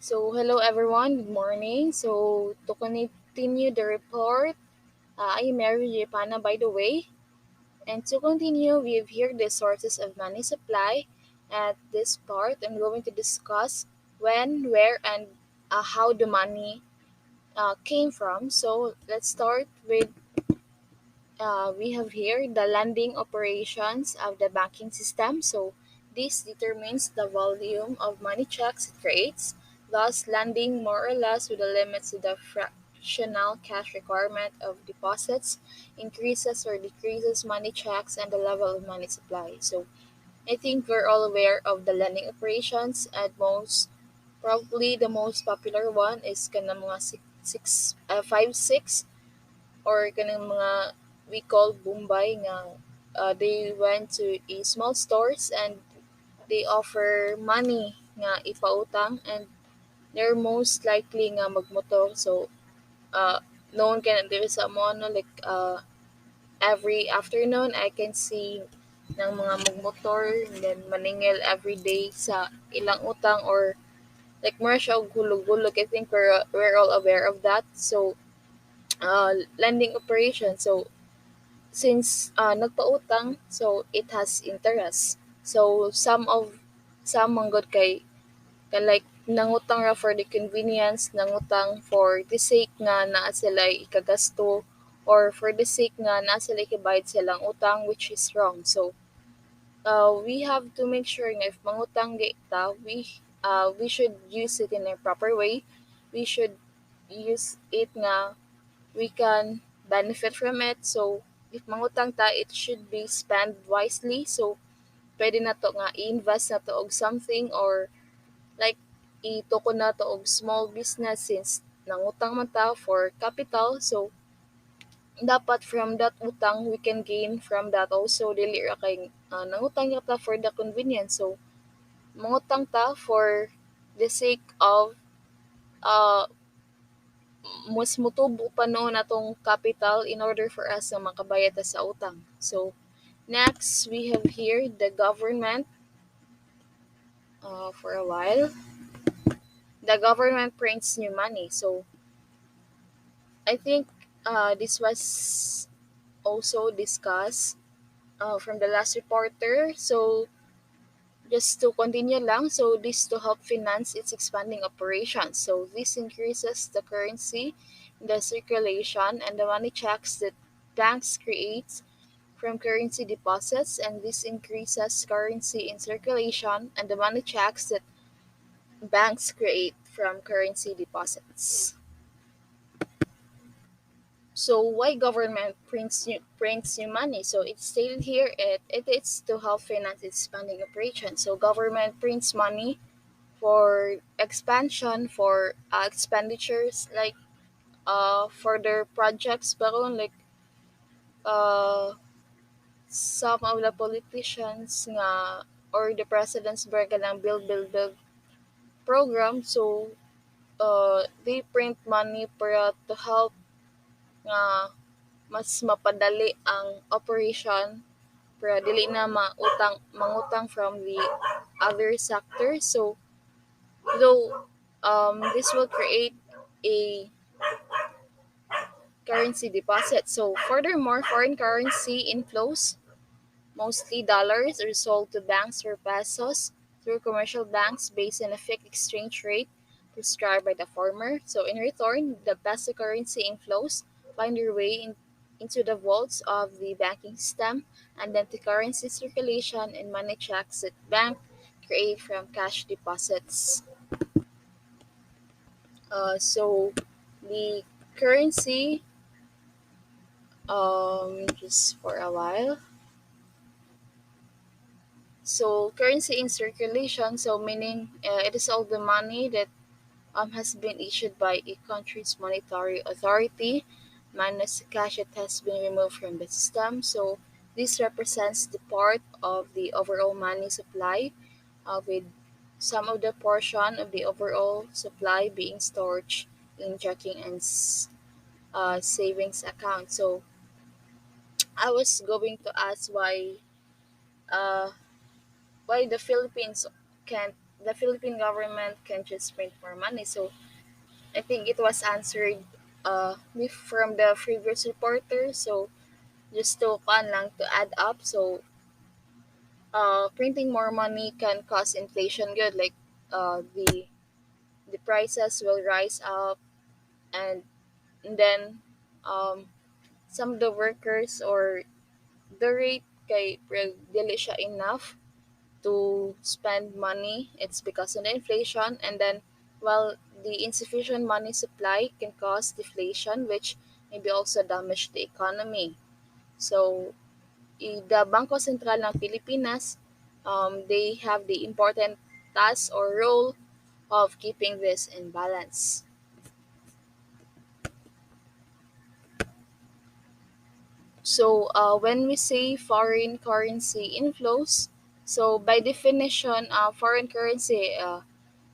So, hello everyone, good morning. So, to continue the report, I am Mary Jepana, by the way. And to continue, we've here the sources of money supply. At this part, I'm going to discuss when, where, and how the money came from. So, let's start with we have here the lending operations of the banking system. So this determines the volume of money checks it creates, thus lending more or less with the limits to the fractional cash requirement of deposits, increases or decreases money checks and the level of money supply. So I think we're all aware of the lending operations and most probably the most popular one is kana mga 5 6 or kanang mga we call Bombay nga they went to a small stores and they offer money nga ipautang and they're most likely nga magmotor so known ka na diri sa mo no like every afternoon I can see ng mga magmotor and then maningil every day sa ilang utang or like more siya og hulog-hulog. I think we're all aware of that. So lending operation. So since nagpautang, so it has interest. So some manggod kay like nangutang ra for the convenience, nangutang for the sake nga naa sila ikagasto or for the sake nga naa sila ikabayad silang utang which is wrong. So we have to make sure nga if mangutang di ta, we should use it in a proper way. We should use it nga we can benefit from it. So, if mangutang ta, it should be spent wisely. So, pwede na to nga i-invest na to og something or like itoko na to og small business since nangutang man ta for capital. So, dapat from that utang we can gain from that also dili ra kay nangutang ta for the convenience. So, mangutang ta for the sake of uh mas mutubo pa noon atong capital in order for us na makabayad ta sa utang. So, next, we have here the government for a while. The government prints new money. So, I think this was also discussed from the last reporter. So, just to continue lang, so this to help finance its expanding operations. So, this increases the currency, the circulation, and the money checks that banks create from currency deposits, and this increases currency in circulation and the money checks that banks create from currency deposits. So why government prints new money? So it's stated here it is to help finance its spending operation. So government prints money for expansion for expenditures like for their projects but on like uh some of the politicians nga or the presidents brag ng build program. So they print money para to help nga mas mapadali ang operation para dili na mangutang from the other sector. So though this will create a currency deposit. So furthermore, foreign currency inflows mostly dollars are sold to banks or pesos through commercial banks based on a fixed exchange rate prescribed by the former. So in return, the peso currency inflows find their way into the vaults of the banking system and then to currency circulation and money checks that bank create from cash deposits. So the currency, just for a while. So currency in circulation, so meaning it is all the money that has been issued by a country's monetary authority minus the cash that has been removed from the system. So this represents the part of the overall money supply, with some of the portion of the overall supply being stored in checking and savings account. So I was going to ask uh, why the Philippines can't the Philippine government can just print more money. So I think it was answered from the previous reporter. So just to lang to add up. So printing more money can cause inflation good, like the prices will rise up, and then um, some of the workers or the rate kay dili siya enough to spend money. It's because of the inflation, and then while the insufficient money supply can cause deflation, which maybe also damage the economy. So the Bangko Sentral ng Pilipinas, they have the important task or role of keeping this in balance. So when we say foreign currency inflows, so by definition, foreign currency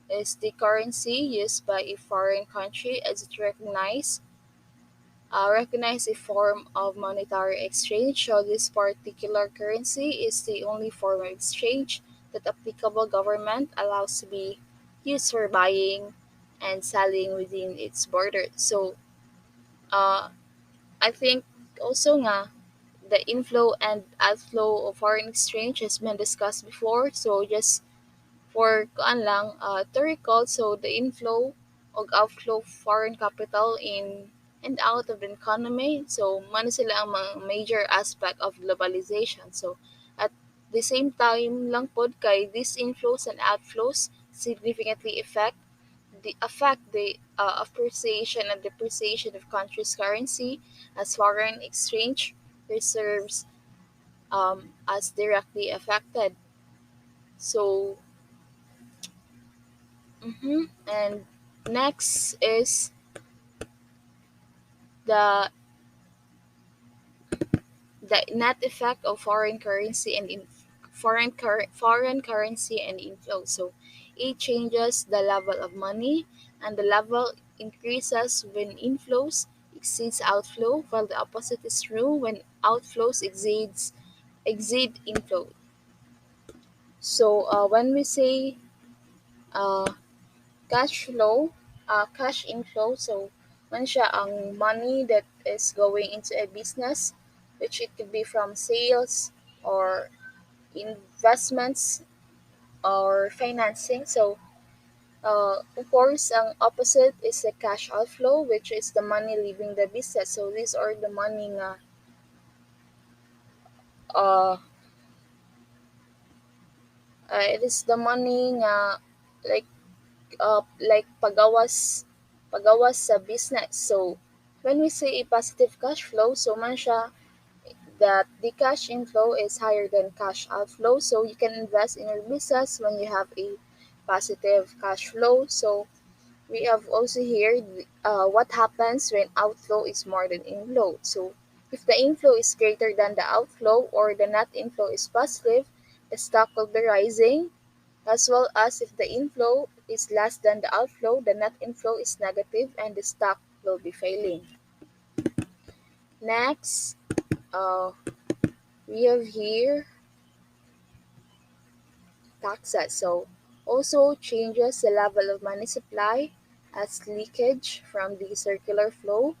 is the currency used by a foreign country as it recognize a form of monetary exchange. So this particular currency is the only form of exchange that applicable government allows to be used for buying and selling within its borders. So uh, I think also nga the inflow and outflow of foreign exchange has been discussed before. So just for kuan lang, to recall, so the inflow or outflow of foreign capital in and out of the economy. So man sila ang mga major aspect of globalization. So at the same time lang pod kay these inflows and outflows significantly affect the appreciation and depreciation of country's currency as foreign exchange reserves as directly affected. So and next is the net effect of foreign currency and inflow. So it changes the level of money, and the level increases when inflows exceeds outflow, while the opposite is true when outflows exceed inflow. So when we say uh, cash flow, cash inflow. So, man siya ang money that is going into a business, which it could be from sales or investments or financing. So, of course, ang opposite is the cash outflow, which is the money leaving the business. So, these are the money nga, uh, it is the money nga, like, pagawas sa business. So, when we say a positive cash flow, so man siya that the cash inflow is higher than cash outflow. So, you can invest in your business when you have a positive cash flow. So, we have also here what happens when outflow is more than inflow. So, if the inflow is greater than the outflow or the net inflow is positive, the stock will be rising, as well as if the inflow is less than the outflow, the net inflow is negative and the stock will be failing. Next, uh, we have here taxes. So also changes the level of money supply as leakage from the circular flow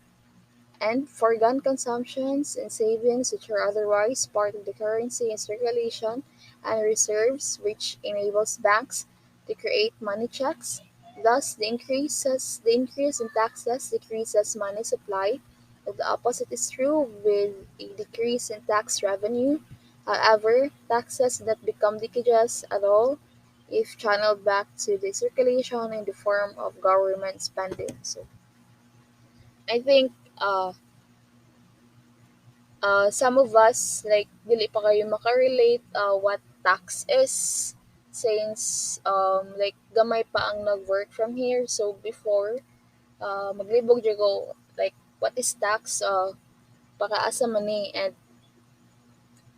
and foregone consumptions and savings which are otherwise part of the currency in circulation and reserves which enables banks to create money checks. Thus the increase in taxes decreases money supply. The opposite is true with a decrease in tax revenue. However, taxes that become leakages at all if channeled back to the circulation in the form of government spending. So I think some of us like dili pa kayo makarelate what tax is since like gamay pa ang nag-work from here. So before maglibog jud ko like what is tax, pakaasa man ni,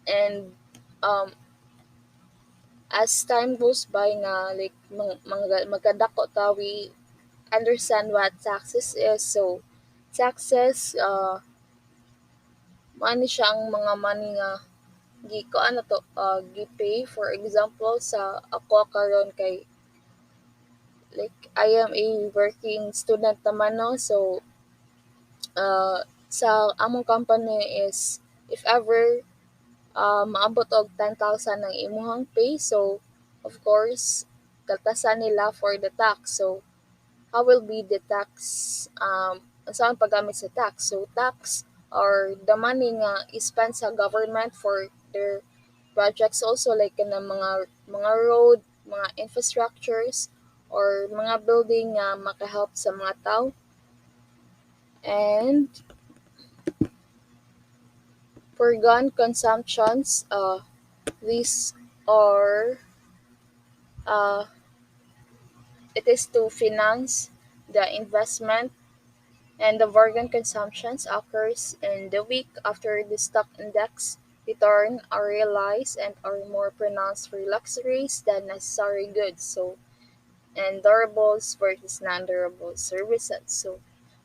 and um as time goes by nga like magkadako ta we understand what taxes is. So taxes money siya ang mga money nga gi-pay for example sa ako karon kay like I am a working student naman no, so sa among company is if ever maabot og 10,000 ang imuhang pay, so of course tatasan nila for the tax. So how will be the tax, saan paggamit sa tax? So tax or the money nga is-spend sa government for their projects also like kanang mga road, mga infrastructures or mga building nga makahelp sa mga tao. And for gun consumptions, these are uh, it is to finance the investment, and the bargain consumptions occurs in the week after the stock index return are realized and are more pronounced for luxuries than necessary goods. So and durables versus non-durable services. So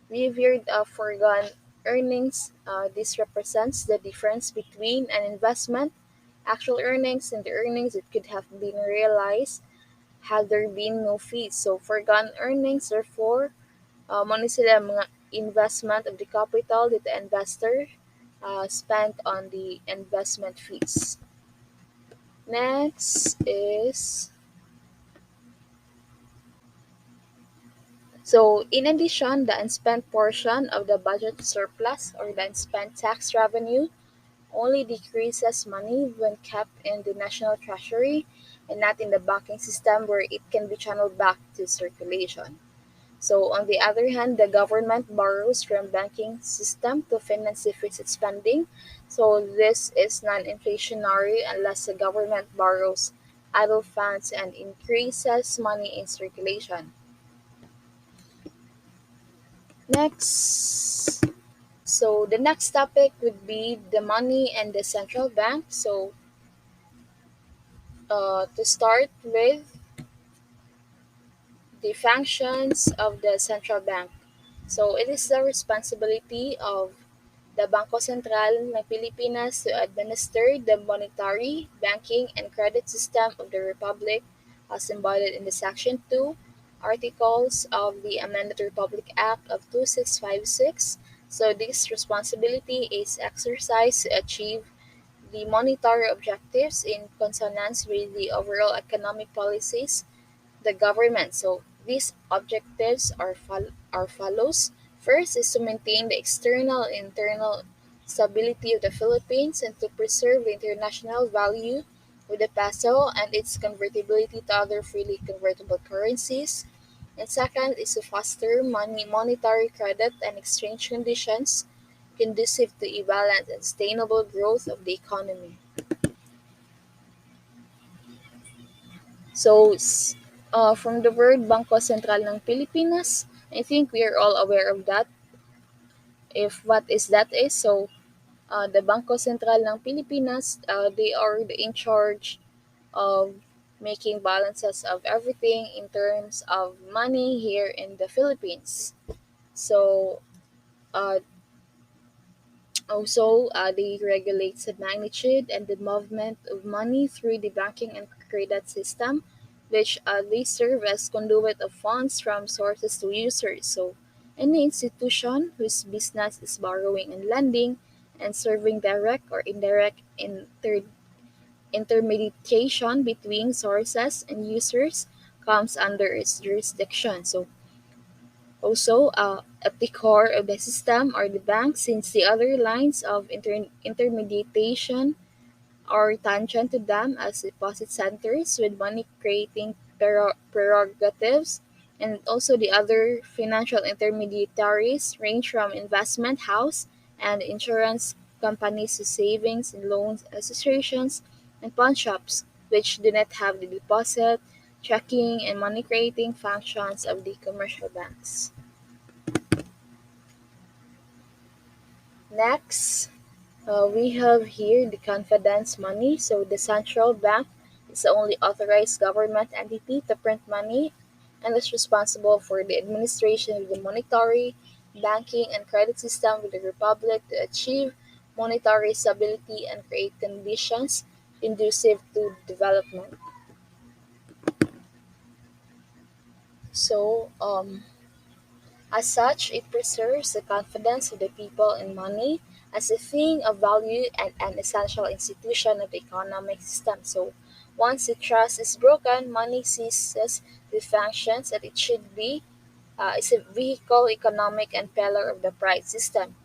we viewed foregone earnings. This represents the difference between an investment, actual earnings, and the earnings that could have been realized had there been no fees. So foregone earnings, therefore, money sila mga investment of the capital that the investor spent on the investment fees. Next is so in addition, the unspent portion of the budget surplus or the unspent tax revenue only decreases money when kept in the national treasury and not in the banking system where it can be channeled back to circulation. So on the other hand, the government borrows from banking system to finance deficit spending. So this is non-inflationary unless the government borrows idle funds and increases money in circulation. Next, so the next topic would be the money and the central bank. So to start with the functions of the central bank. So it is the responsibility of the Bangko Sentral ng Pilipinas to administer the monetary, banking, and credit system of the Republic as embodied in the Section 2 articles of the Amended Republic Act of 2656. So this responsibility is exercised to achieve the monetary objectives in consonance with the overall economic policies the government. So these objectives are follows. First is to maintain the external and internal stability of the Philippines and to preserve the international value of the peso and its convertibility to other freely convertible currencies. And second is to foster monetary credit and exchange conditions conducive to a balanced and sustainable growth of the economy. So, from the word Bangko Sentral ng Pilipinas, I think we are all aware of that. If what is that is, so the Bangko Sentral ng Pilipinas, they are in charge of making balances of everything in terms of money here in the Philippines. So, uh, also, they regulate the magnitude and the movement of money through the banking and credit system, which they serve as conduit of funds from sources to users. So, any institution whose business is borrowing and lending and serving direct or indirect intermediation between sources and users comes under its jurisdiction. So, also, at the core of the system are the banks, since the other lines of intermediation are tangent to them as deposit centers with money creating prerogatives, and also the other financial intermediaries range from investment house and insurance companies to savings and loans associations and pawn shops, which do not have the deposit, checking, and money creating functions of the commercial banks. Next, we have here the confidence money. So the central bank is the only authorized government entity to print money and is responsible for the administration of the monetary, banking, and credit system of the republic to achieve monetary stability and create conditions conducive to development. As such, it preserves the confidence of the people in money as a thing of value and an essential institution of the economic system. So, once the trust is broken, money ceases the functions that it should be. It's a vehicle, economic, and pillar of the price system.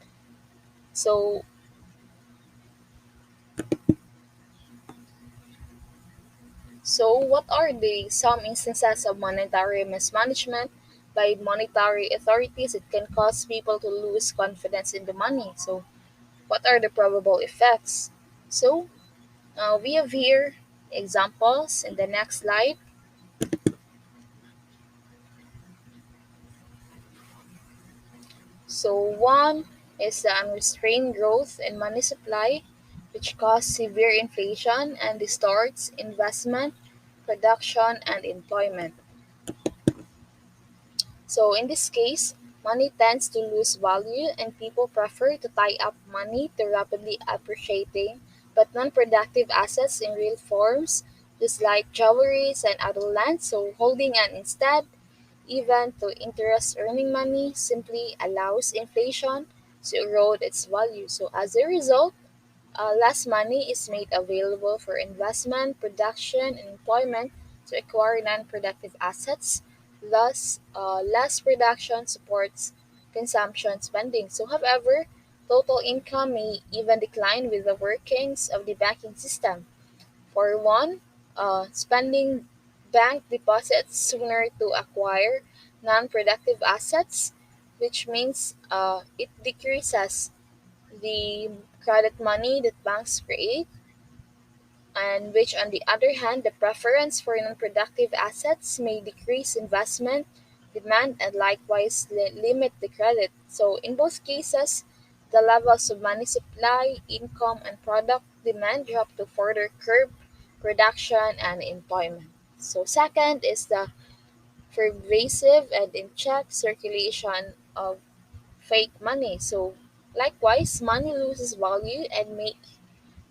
So, what are the some instances of monetary mismanagement by monetary authorities? It can cause people to lose confidence in the money. So, what are the probable effects? So, we have here examples in the next slide. So, one is the unrestrained growth in money supply, which causes severe inflation and distorts investment, production, and employment. So, in this case, money tends to lose value, and people prefer to tie up money to rapidly appreciating but non productive assets in real forms, just like jewelries and other land. So, holding and instead, even to interest earning money, simply allows inflation to erode its value. So, as a result, less money is made available for investment, production, and employment to acquire non productive assets. Thus, less production supports consumption spending. So, however, total income may even decline with the workings of the banking system. For one, spending bank deposits sooner to acquire non productive assets, which means it decreases the credit money that banks create, and which, on the other hand, the preference for non-productive assets may decrease investment demand and likewise limit the credit. So, in both cases, the levels of money supply, income, and product demand drop to further curb production and employment. So, second is the pervasive and in check circulation of fake money. So, likewise, money loses value and may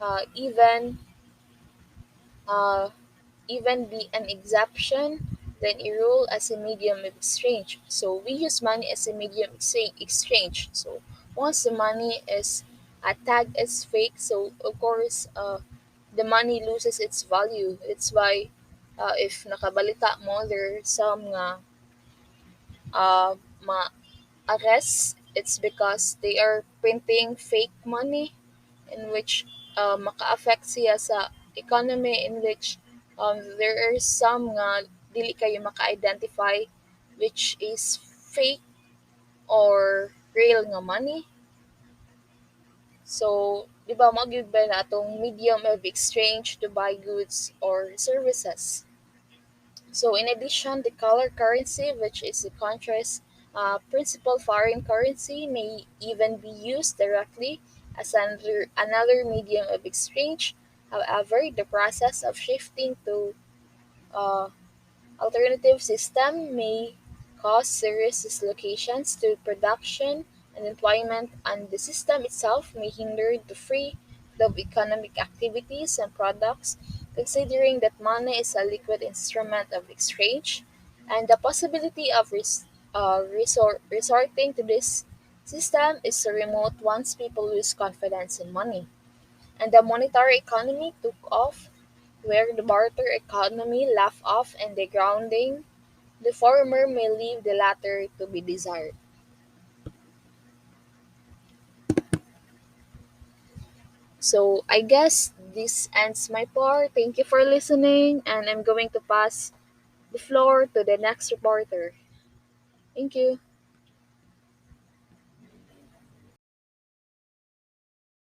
uh, even uh, even be an exception than a rule as a medium of exchange. So we use money as a medium exchange. So once the money is tagged as fake, so of course the money loses its value. It's why if nakabalita mo, there are some uh, arrests. It's because they are printing fake money in which maka-affect siya sa economy in which there are some nga dili kayo maka-identify which is fake or real nga money. So, di ba mo gyud ba na atong medium of exchange to buy goods or services? So, in addition, the color currency, which is the country's principal foreign currency, may even be used directly as another medium of exchange. However, the process of shifting to uh, alternative system may cause serious dislocations to production and employment, and the system itself may hinder the free flow of economic activities and products, considering that money is a liquid instrument of exchange, and the possibility of resorting to this system is so remote once people lose confidence in money. And the monetary economy took off where the barter economy left off and the grounding the former may leave the latter to be desired. So I guess this ends my part. Thank you for listening, and I'm going to pass the floor to the next reporter. Thank you.